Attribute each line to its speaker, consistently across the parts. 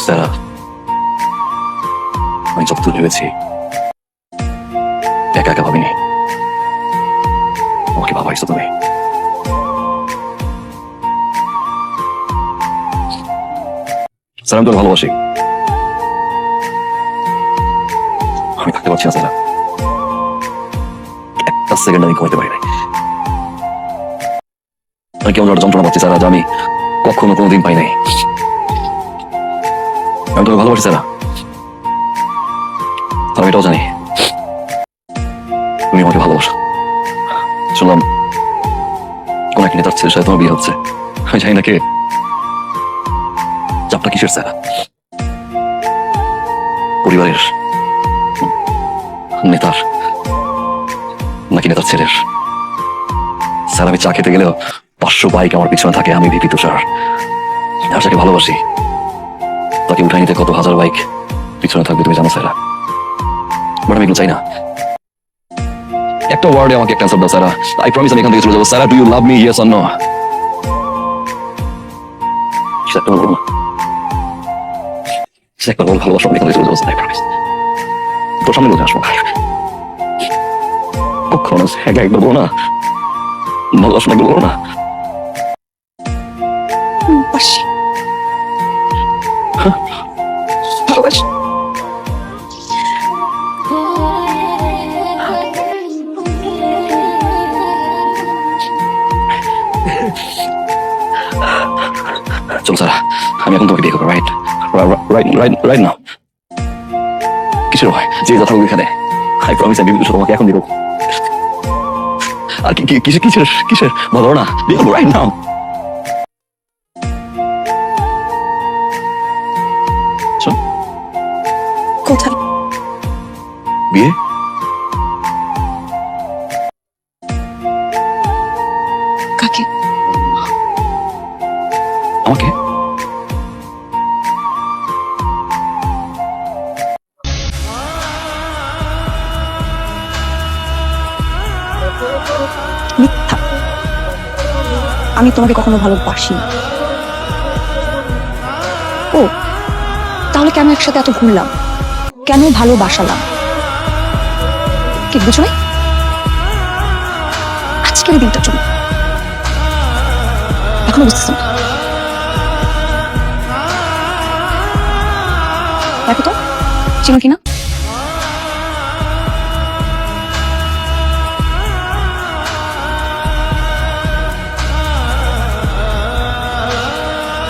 Speaker 1: সারা, আমি যতদূর ভেবেছি একা একা ভাবিনি, আমাকে ভাবাইছো তুমি। স্যার, আমি তোকে ভালোবাসি। আমি থাকতে পারছি না স্যার, একটা সেকেন্ড আমি ঘুমাইতে পারি নাই। আমি কেমন একটা যন্ত্রণা পাচ্ছি স্যার, আজ আমি কখনো কোনোদিন পাই নাই। আমি তোকে ভালোবাসি স্যার, আমি এটাও জানি তুমি আমাকে ভালোবাসো। শুনলাম কোন এক নেতার ছেলের সাথে তোমার বিয়ে হচ্ছে, আমি জানি না কে, চাপটা কিসের স্যার? পরিবারের, নেতার, নাকি নেতার ছেলের? স্যার, আমি চা খেতে গেলেও 500 বাইক আমার পিছনে থাকে, আমি ভিপি তুষার। আর যাকে ভালোবাসি তাকে উঠাই নিতে কত হাজার বাইক পিছনে থাকবে তুমি জানো স্যার। বাট আমি এগুলো চাই না। একটা ওয়ার্ডে আমাকে একটা অ্যান্সার দাও স্যার, আই প্রমিস আমি এখান থেকে চলে যাবো। Sir, do you love me, yes or no? সেটা বলো না, একবার বল ভালোবাসো, আমি এখান থেকে চলে যাবো স্যার, আই প্রমিস। তোর সামনে বলতে আসবো কখনো, একা একবার বলো না ভালোবাসো না, বলো না। ভালোবাসি। চলো স্যার, আমি এখন তোমাকে বিয়ে করবো, রাইট রাইট নাও। কিসের ভয়? যে যা থাকুক এখানে, আই প্রমিস আমি তোমাকে এখন দিব। আর কিসের কিসের কিসের বলো না, বিয়ে করবো রাইট নাও।
Speaker 2: কোথায়
Speaker 1: বিয়ে?
Speaker 2: কাকে?
Speaker 1: আমাকে?
Speaker 2: মিথ্যা, আমি তোমাকে কখনো ভালোবাসি না। ও, তাহলে কেন একসাথে এত ঘুরলাম, কেন ভালোবাসালাম? কি বুঝো নাই আজকের এই দিনটার জন্য? এখনো বুঝতেছ না? দেখো তো চিনো কিনা।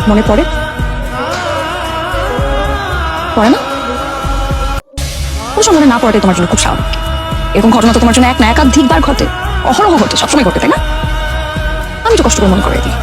Speaker 2: মনে পড়ে? পড়ে না? মনে না পড়ে তোমার জন্য খুব স্বাভাবিক। এরকম ঘটনা তো তোমার জন্য এক না একাধিকবার ঘটে, অহরহ ঘটে, সবসময় ঘটে, তাই না? আমি তো কষ্ট করে মনে করে দিই।